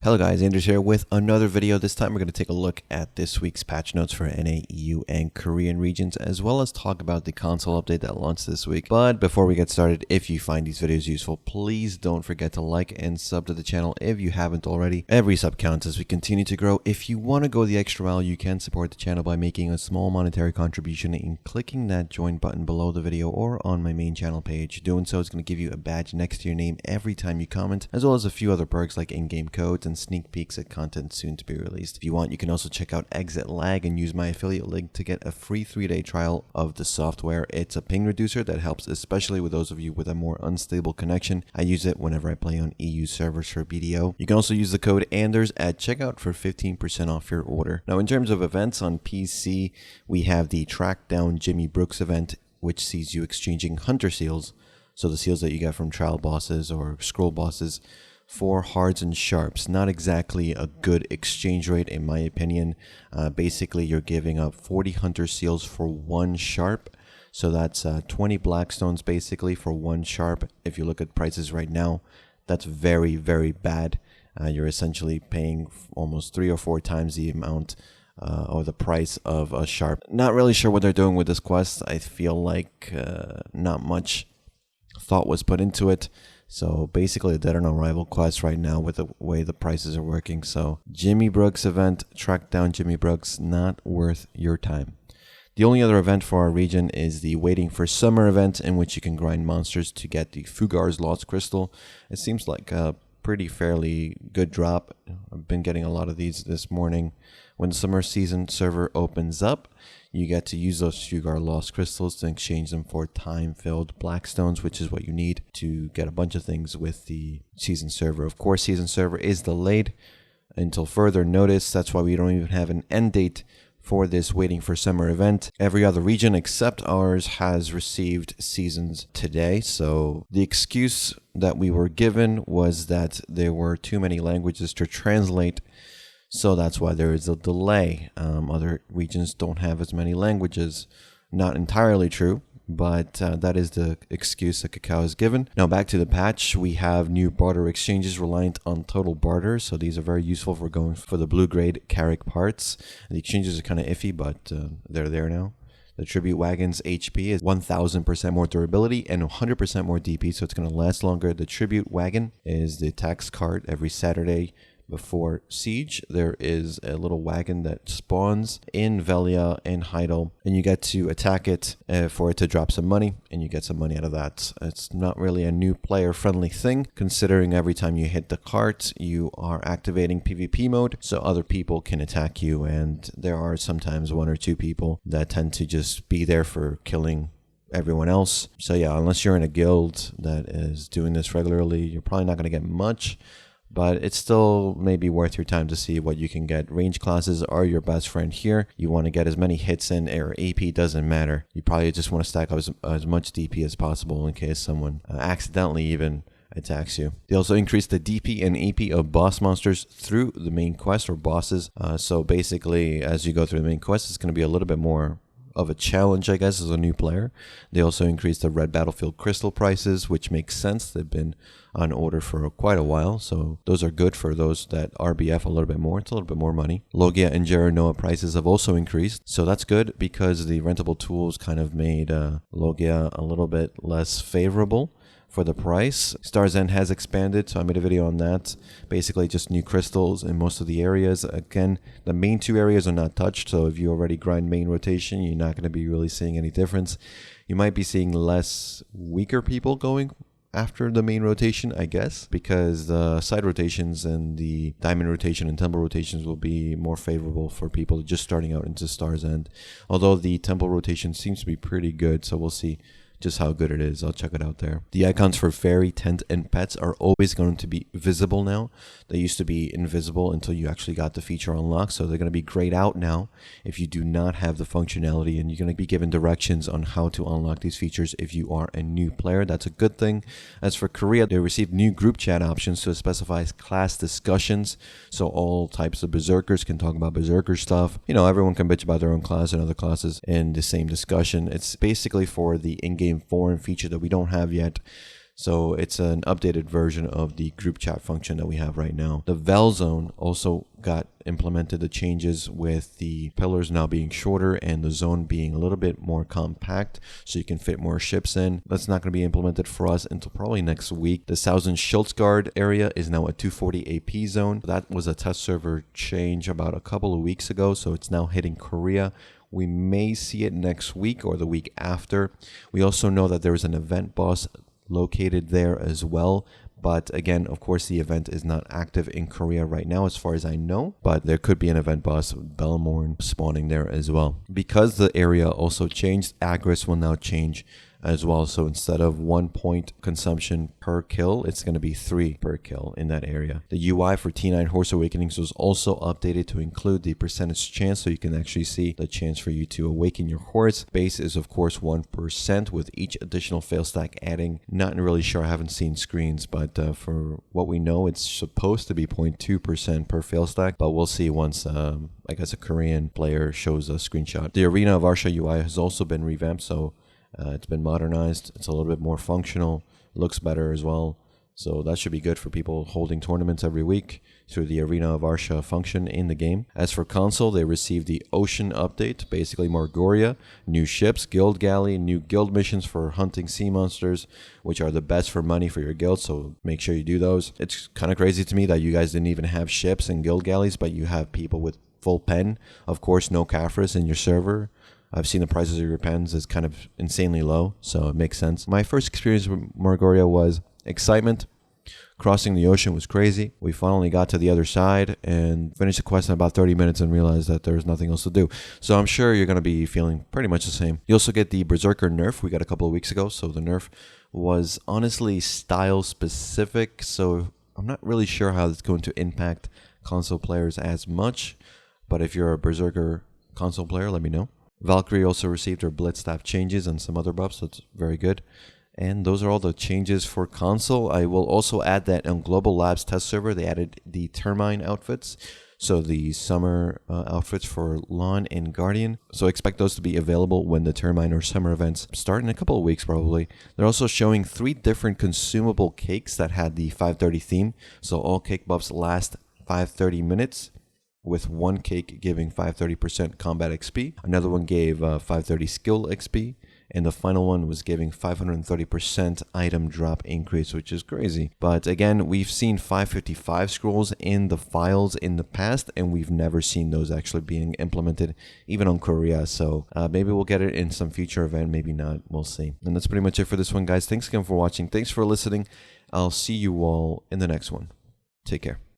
Hello guys, Andrews here with another video. This time we're going to take a look at this week's patch notes for NA, EU, and Korean regions, as well as talk about the console update that launched this week. But before we get started, if you find these videos useful, please don't forget to like and sub to the channel if you haven't already. Every sub counts as we continue to grow. If you want to go the extra mile, you can support the channel by making a small monetary contribution and clicking that join button below the video or on my main channel page. Doing so is going to give you a badge next to your name every time you comment, as well as a few other perks like in-game codes and sneak peeks at content soon to be released. If you want, you can also check out Exit Lag and use my affiliate link to get a free 3-day trial of the software. It's a ping reducer that helps especially with those of you with a more unstable connection. I use it whenever I play on EU servers for BDO. You can also use the code ANDERS at checkout for 15% off your order. Now, in terms of events on PC, we have the Track Down Jimmy Brooks event, which sees you exchanging hunter seals, so the seals that you get from trial bosses or scroll bosses, for hards and sharps. Not exactly a good exchange rate in my opinion. Basically, you're giving up 40 hunter seals for 1 sharp. So that's 20 blackstones basically for 1 sharp. If you look at prices right now, that's very, very bad. You're essentially paying almost 3 or 4 times the amount or the price of a sharp. Not really sure what they're doing with this quest. I feel like not much thought was put into it. So basically a dead on arrival quest right now with the way the prices are working. So Jimmy Brooks event, Track Down Jimmy Brooks, not worth your time. The only other event for our region is the Waiting for Summer event, in which you can grind monsters to get the Fugar's Lost Crystal. It seems like a pretty fairly good drop. I've been getting a lot of these this morning. When the summer season server opens up, you get to use those Fugar Lost Crystals to exchange them for time-filled Blackstones, which is what you need to get a bunch of things with the season server. Of course, season server is delayed until further notice. That's why we don't even have an end date for this Waiting for Summer event. Every other region except ours has received seasons today. So the excuse that we were given was that there were too many languages to translate. So that's why there is a delay. Other regions don't have as many languages. Not entirely true, but that is the excuse that Cacao is given. Now back to the patch, we have new barter exchanges reliant on total barter. So these are very useful for going for the blue grade Carrick parts. The exchanges are kind of iffy, but they're there now. The Tribute Wagons HP is 1000% more durability and 100% more DP, so it's going to last longer. The Tribute Wagon is the tax card every Saturday. Before Siege, there is a little wagon that spawns in Velia and Heidel, and you get to attack it for it to drop some money, and you get some money out of that. It's not really a new player-friendly thing, considering every time you hit the cart, you are activating PvP mode, so other people can attack you, and there are sometimes 1 or 2 people that tend to just be there for killing everyone else. So yeah, unless you're in a guild that is doing this regularly, you're probably not going to get much. But it's still maybe worth your time to see what you can get. Range classes are your best friend here. You want to get as many hits in, or AP doesn't matter. You probably just want to stack up as much DP as possible in case someone accidentally even attacks you. They also increase the DP and AP of boss monsters through the main quest or bosses. So basically, as you go through the main quest, it's going to be a little bit more of a challenge, I guess, as a new player. They also increased the red battlefield crystal prices, which makes sense. They've been on order for quite a while, so those are good for those that RBF a little bit more. It's a little bit more money. Logia and Geranoa prices have also increased, so that's good because the rentable tools kind of made Logia a little bit less favorable for the price. Starzen has expanded, so I made a video on that. Basically just new crystals in most of the areas. Again, the main 2 areas are not touched, so if you already grind main rotation, you're not going to be really seeing any difference. You might be seeing less weaker people going after the main rotation, I guess, because the side rotations and the diamond rotation and temple rotations will be more favorable for people just starting out into Star's End. Although the temple rotation seems to be pretty good, so we'll see just how good it is. I'll check it out there. The icons for fairy, tent, and pets are always going to be visible now. They used to be invisible until you actually got the feature unlocked, so they're going to be grayed out now if you do not have the functionality, and you're going to be given directions on how to unlock these features if you are a new player. That's a good thing. As for Korea, they received new group chat options to specify class discussions, so all types of berserkers can talk about berserker stuff. You know, everyone can bitch about their own class and other classes in the same discussion. It's basically for the in-game forum feature that we don't have yet. So it's an updated version of the group chat function that we have right now. The Val Zone also got implemented the changes with the pillars now being shorter and the zone being a little bit more compact so you can fit more ships in. That's not going to be implemented for us until probably next week. The Sausan Shultz guard area is now a 240 AP zone. That was a test server change about a couple of weeks ago, so it's now hitting Korea. We may see it next week or the week after. We also know that there is an event boss located there as well. But again, of course, the event is not active in Korea right now as far as I know. But there could be an event boss, Belmorn, spawning there as well. Because the area also changed, Agris will now change as well. So instead of 1 point consumption per kill, it's going to be 3 per kill in that area. The UI for T9 Horse Awakenings was also updated to include the percentage chance, so you can actually see the chance for you to awaken your horse. Base is of course 1% with each additional fail stack adding. Not really sure, I haven't seen screens, but for what we know, it's supposed to be 0.2% per fail stack, but we'll see once I guess a Korean player shows a screenshot. The Arena of Arsha UI has also been revamped, so it's been modernized. It's a little bit more functional, looks better as well. So that should be good for people holding tournaments every week through the Arena of Arsha function in the game. As for console, they received the Ocean update, basically Margoria, new ships, guild galley, new guild missions for hunting sea monsters, which are the best for money for your guild, so make sure you do those. It's kind of crazy to me that you guys didn't even have ships and guild galleys, but you have people with full pen. Of course, no Caphras in your server. I've seen the prices of your pens is kind of insanely low, so it makes sense. My first experience with Margoria was excitement. Crossing the ocean was crazy. We finally got to the other side and finished the quest in about 30 minutes and realized that there was nothing else to do. So I'm sure you're going to be feeling pretty much the same. You also get the Berserker Nerf we got a couple of weeks ago. So the Nerf was honestly style specific, so I'm not really sure how it's going to impact console players as much. But if you're a Berserker console player, let me know. Valkyrie also received her Blitz staff changes and some other buffs, so it's very good. And those are all the changes for console. I will also add that on Global Labs test server, they added the Termine Outfits, so the summer outfits for Lawn and Guardian. So expect those to be available when the Termine or summer events start in a couple of weeks probably. They're also showing 3 different consumable cakes that had the 530 theme. So all cake buffs last 530 minutes. With one cake giving 530% combat XP, another one gave 530 skill XP, and the final one was giving 530% item drop increase, which is crazy. But again, we've seen 555 scrolls in the files in the past, and we've never seen those actually being implemented, even on Korea. So maybe we'll get it in some future event, maybe not, we'll see. And that's pretty much it for this one, guys. Thanks again for watching. Thanks for listening. I'll see you all in the next one. Take care.